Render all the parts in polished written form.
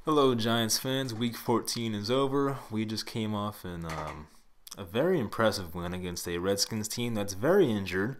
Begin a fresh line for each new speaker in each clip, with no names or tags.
Hello, Giants fans. Week 14 is over. We just came off a very impressive win against a Redskins team that's very injured.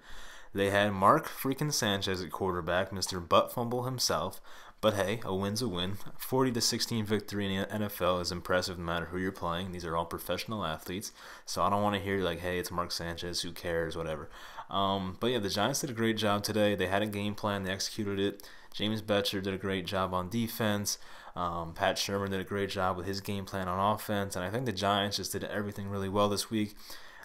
They had Mark freaking Sanchez at quarterback, Mr. Butt Fumble himself. But hey, a win's a win. 40-16 victory in the NFL is impressive no matter who you're playing. These are all professional athletes. So I don't want to hear like, hey, it's Mark Sanchez, who cares, whatever. But yeah, the Giants did a great job today. They had a game plan, they executed it. James Betcher did a great job on defense. Pat Sherman did a great job with his game plan on offense. And I think the Giants just did everything really well this week.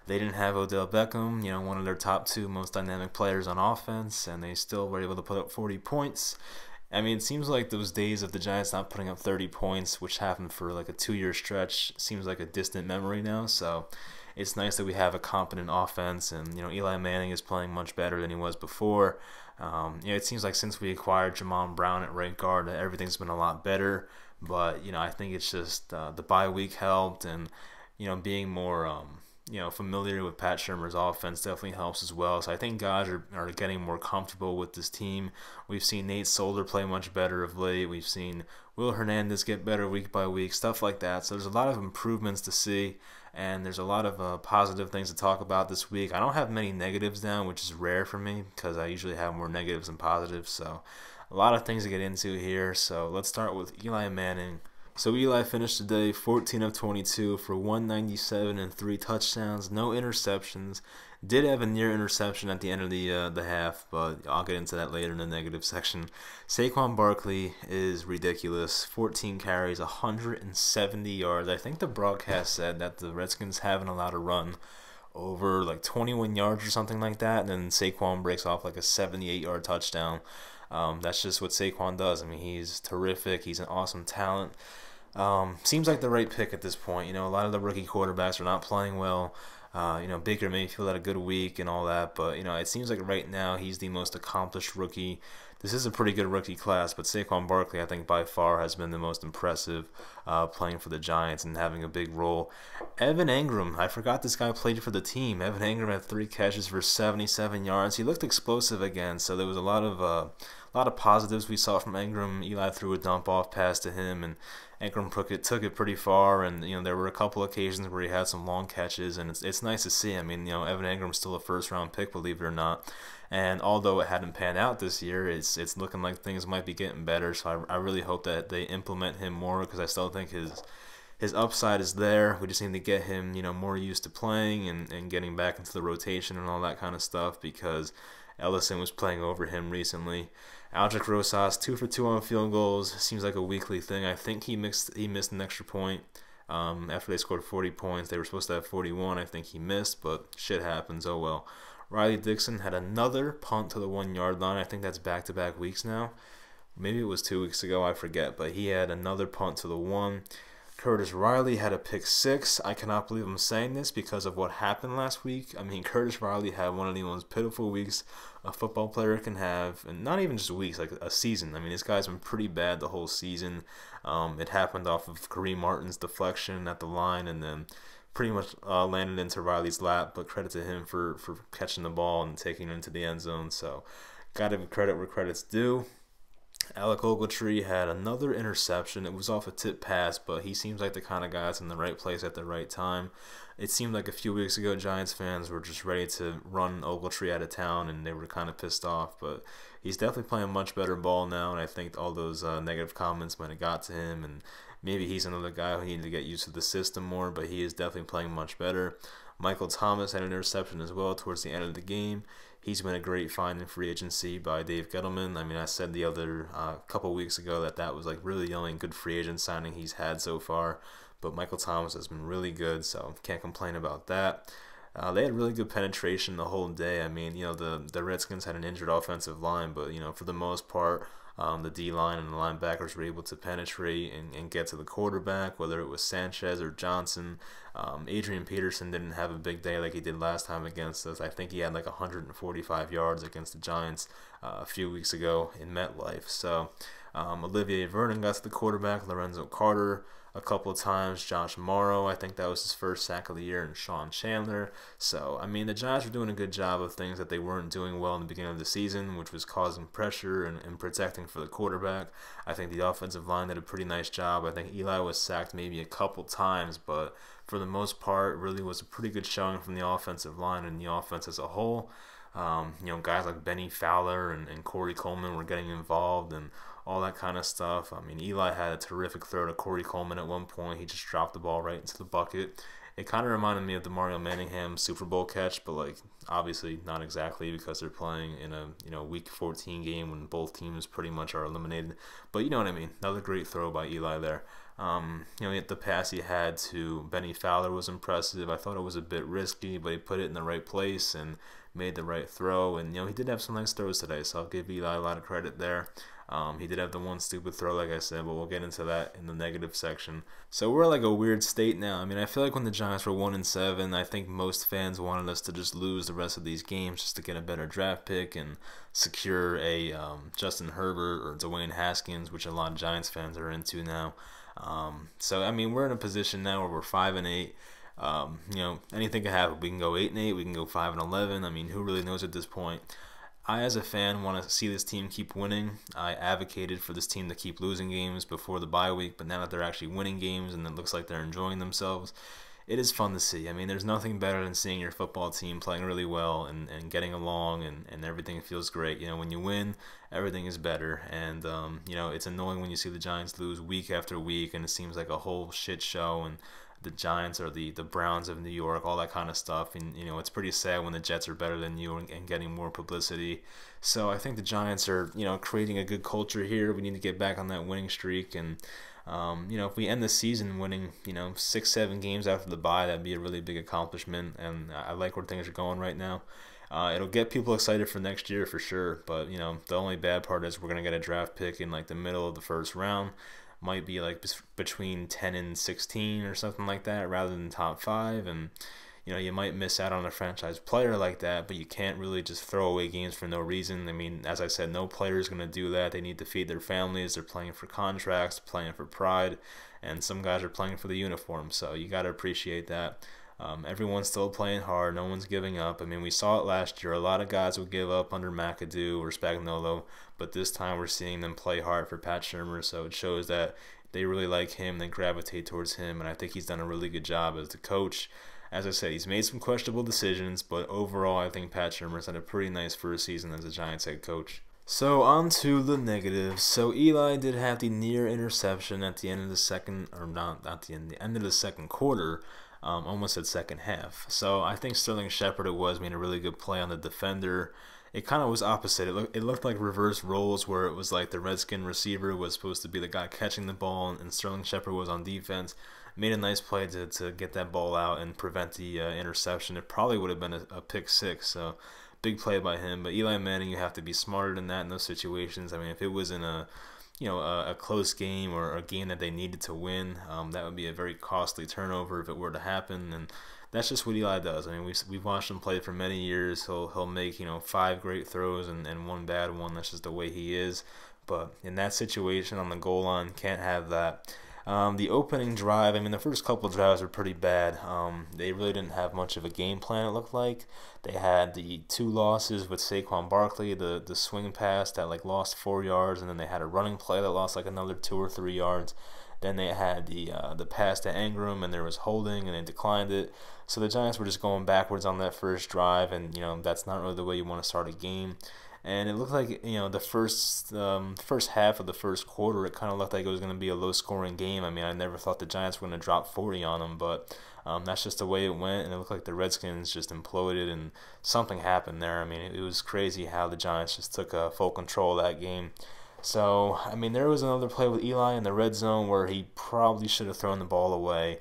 They didn't have Odell Beckham, one of their top two most dynamic players on offense, and they still were able to put up 40 points. I mean, it seems like those days of the Giants not putting up 30 points, which happened for like a 2-year stretch, seems like a distant memory now. So it's nice that we have a competent offense, and Eli Manning is playing much better than he was before. It seems like since we acquired Jamon Brown at right guard, everything's been a lot better. But I think it's just the bye week helped, and being more familiar with Pat Shermer's offense definitely helps as well. So I think guys are getting more comfortable with this team. We've seen Nate Solder play much better of late. We've seen Will Hernandez get better week by week, stuff like that. So there's a lot of improvements to see, and there's a lot of positive things to talk about this week. I don't have many negatives down, which is rare for me because I usually have more negatives than positives. So a lot of things to get into here. So let's start with Eli Manning. So Eli finished today 14 of 22 for 197 and 3 touchdowns, no interceptions. Did have a near interception at the end of the half, but I'll get into that later in the negative section. Saquon Barkley is ridiculous. 14 carries, 170 yards. I think the broadcast said that the Redskins haven't allowed a run over like 21 yards or something like that, and then Saquon breaks off like a 78-yard touchdown. That's just what Saquon does. I mean, he's terrific. He's an awesome talent. Seems like the right pick at this point. A lot of the rookie quarterbacks are not playing well. Baker Mayfield had a good week and all that, but it seems like right now he's the most accomplished rookie. This is a pretty good rookie class, but Saquon Barkley, I think by far has been the most impressive playing for the Giants and having a big role. Evan Engram, I forgot this guy played for the team. Evan Engram had 3 catches for 77 yards. He looked explosive again, so there was a lot of positives we saw from Engram. Eli threw a dump off pass to him, and Engram took it pretty far, and there were a couple occasions where he had some long catches, and it's nice to see. I mean, Evan Engram's still a first-round pick, believe it or not, and although it hadn't panned out this year, it's looking like things might be getting better. So I really hope that they implement him more, because I still think his upside is there. We just need to get him more used to playing and getting back into the rotation and all that kind of stuff, because Ellison was playing over him recently. Aldrick Rosas, 2 for 2 on field goals. Seems like a weekly thing. I think he missed an extra point after they scored 40 points. They were supposed to have 41. I think he missed, but shit happens. Oh well. Riley Dixon had another punt to the 1-yard line. I think that's back-to-back weeks now. Maybe it was 2 weeks ago. I forget. But he had another punt to the 1. Curtis Riley had a pick 6. I cannot believe I'm saying this because of what happened last week. I mean, Curtis Riley had one of the most pitiful weeks a football player can have, and not even just weeks, like a season. I mean, this guy's been pretty bad the whole season. It happened off of Kareem Martin's deflection at the line, and then pretty much landed into Riley's lap, but credit to him for catching the ball and taking it into the end zone. So got to give credit where credit's due. Alec Ogletree had another interception. It was off a tip pass, but he seems like the kind of guy that's in the right place at the right time. It seemed like a few weeks ago Giants fans were just ready to run Ogletree out of town, and they were kind of pissed off, but he's definitely playing much better ball now, and I think all those negative comments might have got to him, and maybe he's another guy who needed to get used to the system more, but he is definitely playing much better. Michael Thomas had an interception as well towards the end of the game. He's been a great find in free agency by Dave Gettleman. I mean, I said the other couple weeks ago that was like really the only good free agent signing he's had so far. But Michael Thomas has been really good, so can't complain about that. They had really good penetration the whole day. I mean, the Redskins had an injured offensive line, but for the most part, the D-line and the linebackers were able to penetrate and get to the quarterback, whether it was Sanchize or Johnson. Adrian Peterson didn't have a big day like he did last time against us. I think he had like 145 yards against the Giants a few weeks ago in MetLife. So Olivier Vernon got to the quarterback, Lorenzo Carter a couple of times, Josh Morrow, I think that was his first sack of the year, and Sean Chandler. So, I mean, the Giants were doing a good job of things that they weren't doing well in the beginning of the season, which was causing pressure and protecting for the quarterback. I think the offensive line did a pretty nice job. I think Eli was sacked maybe a couple times, but for the most part, really was a pretty good showing from the offensive line and the offense as a whole. Guys like Benny Fowler and Corey Coleman were getting involved and all that kind of stuff. I mean, Eli had a terrific throw to Corey Coleman at one point. He just dropped the ball right into the bucket. It kind of reminded me of the Mario Manningham Super Bowl catch, but like obviously not exactly because they're playing in a Week 14 game when both teams pretty much are eliminated. But you know what I mean. Another great throw by Eli there. The pass he had to Benny Fowler was impressive. I thought it was a bit risky, but he put it in the right place and made the right throw. And he did have some nice throws today, so I'll give Eli a lot of credit there. He did have the one stupid throw, like I said, but we'll get into that in the negative section. So we're like a weird state now. I mean, I feel like when the Giants were 1-7, I think most fans wanted us to just lose the rest of these games just to get a better draft pick and secure a Justin Herbert or Dwayne Haskins, which a lot of Giants fans are into now. So I mean, we're in a position now where we're 5-8. Anything can happen. We can go 8-8. We can go 5-11. I mean, who really knows at this point? I, as a fan, want to see this team keep winning. I advocated for this team to keep losing games before the bye week, but now that they're actually winning games and it looks like they're enjoying themselves, it is fun to see. I mean, there's nothing better than seeing your football team playing really well and getting along and everything feels great. When you win, everything is better. And, it's annoying when you see the Giants lose week after week and it seems like a whole shit show and the Giants are the Browns of New York, all that kind of stuff. And, it's pretty sad when the Jets are better than you and getting more publicity. So I think the Giants are, creating a good culture here. We need to get back on that winning streak. And, if we end the season winning, 6-7 games after the bye, that'd be a really big accomplishment. And I like where things are going right now. It'll get people excited for next year for sure. But, the only bad part is we're going to get a draft pick in like the middle of the first round. Might be like between 10 and 16 or something like that rather than top 5. And, you might miss out on a franchise player like that, but you can't really just throw away games for no reason. I mean, as I said, no player is going to do that. They need to feed their families. They're playing for contracts, playing for pride, and some guys are playing for the uniform. So you got to appreciate that. Everyone's still playing hard. No one's giving up. I mean, we saw it last year. A lot of guys would give up under McAdoo or Spagnuolo, but this time we're seeing them play hard for Pat Shurmur, so it shows that they really like him. They gravitate towards him, and I think he's done a really good job as the coach. As I said, he's made some questionable decisions, but overall I think Pat Shurmur's had a pretty nice first season as a Giants head coach. So on to the negatives. So Eli did have the near interception at the end of the second, or not at the end of the second quarter. Almost at second half. So I think Sterling Shepard made a really good play on the defender. It kind of was opposite. It looked like reverse roles where it was like the Redskin receiver was supposed to be the guy catching the ball and Sterling Shepard was on defense. Made a nice play to get that ball out and prevent the interception. It probably would have been a pick six. So big play by him. But Eli Manning, you have to be smarter than that in those situations. I mean, if it was in a close game or a game that they needed to win, that would be a very costly turnover if it were to happen. And that's just what Eli does. I mean, we've watched him play for many years. He'll make 5 great throws and one bad one. That's just the way he is. But in that situation on the goal line, can't have that. The opening drive, I mean, the first couple of drives were pretty bad. They really didn't have much of a game plan, it looked like. They had the 2 losses with Saquon Barkley, the swing pass that lost 4 yards, and then they had a running play that lost another 2 or 3 yards. Then they had the pass to Ingram, and there was holding, and they declined it. So the Giants were just going backwards on that first drive, and that's not really the way you want to start a game. And it looked like, the first half of the first quarter, it kind of looked like it was going to be a low-scoring game. I mean, I never thought the Giants were going to drop 40 on them, but that's just the way it went. And it looked like the Redskins just imploded, and something happened there. I mean, it was crazy how the Giants just took full control of that game. So, I mean, there was another play with Eli in the red zone where he probably should have thrown the ball away.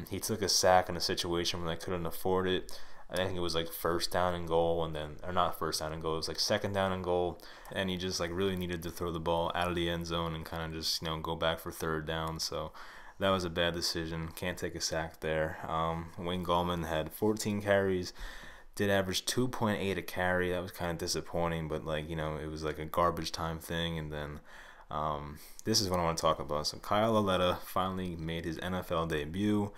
He took a sack in a situation when they couldn't afford it. I think it was first down and goal, or not first down and goal, it was second down and goal, and he just really needed to throw the ball out of the end zone and kind of just go back for third down. So that was a bad decision. Can't take a sack there. Wayne Gallman had 14 carries, did average 2.8 a carry. That was kind of disappointing, but it was a garbage time thing. And then This is what I want to talk about. So Kyle Lauletta finally made his NFL debut,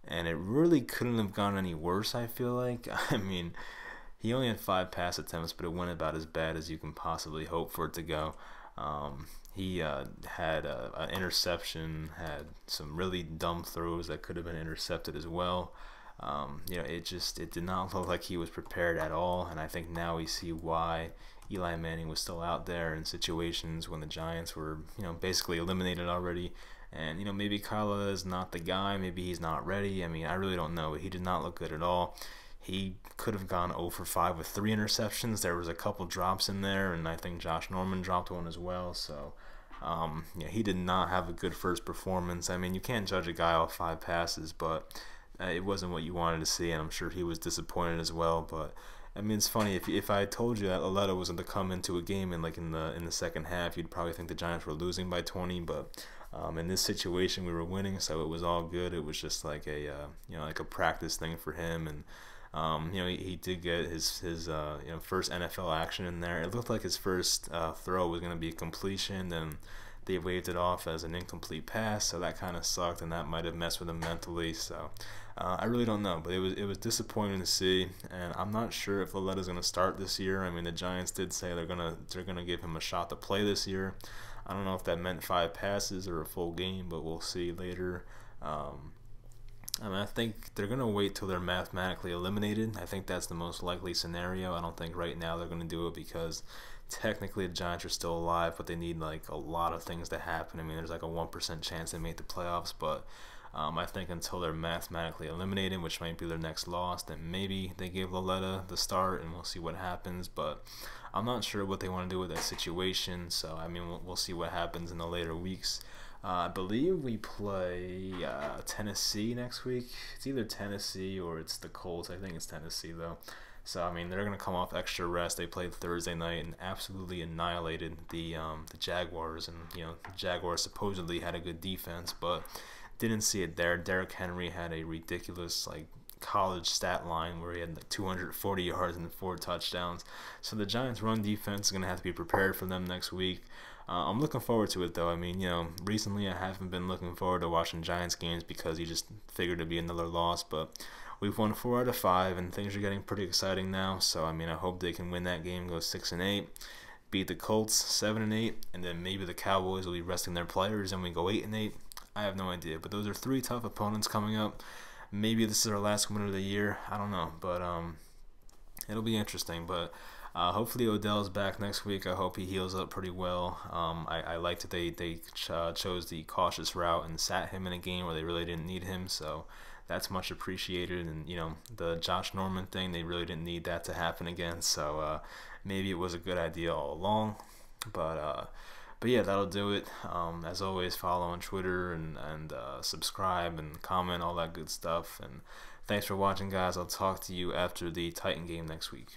and it really couldn't have gone any worse, I feel like. I mean, he only had 5 pass attempts, but it went about as bad as you can possibly hope for it to go. He had an interception, had some really dumb throws that could have been intercepted as well. It did not look like he was prepared at all, and I think now we see why Eli Manning was still out there in situations when the Giants were, basically eliminated already. And, maybe Kyla is not the guy. Maybe he's not ready. I mean, I really don't know. But he did not look good at all. He could have gone 0 for 5 with 3 interceptions. There was a couple drops in there, and I think Josh Norman dropped one as well. So, he did not have a good first performance. I mean, you can't judge a guy off 5 passes, but it wasn't what you wanted to see, and I'm sure he was disappointed as well. But I mean, it's funny if I told you that Lauletta was going to come into a game and in the second half, you'd probably think the Giants were losing by 20. But in this situation, we were winning, so it was all good. It was just like a practice thing for him, and he did get his first NFL action in there. It looked like his first throw was going to be a completion, and they waved it off as an incomplete pass, so that kind of sucked, and that might have messed with him mentally. So I really don't know, but it was disappointing to see, and I'm not sure if Lauletta's going to start this year. I mean, the Giants did say they're gonna give him a shot to play this year. I don't know if that meant 5 passes or a full game, but we'll see later. I think they're going to wait till they're mathematically eliminated. I think that's the most likely scenario. I don't think right now they're going to do it because technically the Giants are still alive, but they need a lot of things to happen. I mean, there's a 1% chance they make the playoffs, but I think until they're mathematically eliminated, which might be their next loss, then maybe they give Lauletta the start and we'll see what happens. But I'm not sure what they want to do with that situation, so I mean, we'll see what happens in the later weeks. I believe we play Tennessee next week. It's either Tennessee or it's the Colts. I think it's Tennessee, though. So, I mean, they're going to come off extra rest. They played Thursday night and absolutely annihilated the Jaguars. And, the Jaguars supposedly had a good defense, but didn't see it there. Derrick Henry had a ridiculous, college stat line where he had 240 yards and 4 touchdowns. So the Giants' run defense is going to have to be prepared for them next week. I'm looking forward to it, though. I mean, recently I haven't been looking forward to watching Giants games because you just figured it'd be another loss, but we've won 4 out of 5, and things are getting pretty exciting now. So, I mean, I hope they can win that game, go 6-8, beat the Colts 7-8, and then maybe the Cowboys will be resting their players and we go 8-8. I have no idea, but those are 3 tough opponents coming up. Maybe this is our last win of the year. I don't know, but it'll be interesting. But hopefully Odell's back next week. I hope he heals up pretty well. I liked that they chose the cautious route and sat him in a game where they really didn't need him. So that's much appreciated. And the Josh Norman thing, they really didn't need that to happen again. So maybe it was a good idea all along. But yeah, that'll do it. As always, follow on Twitter and subscribe and comment, all that good stuff. And thanks for watching, guys. I'll talk to you after the Titan game next week.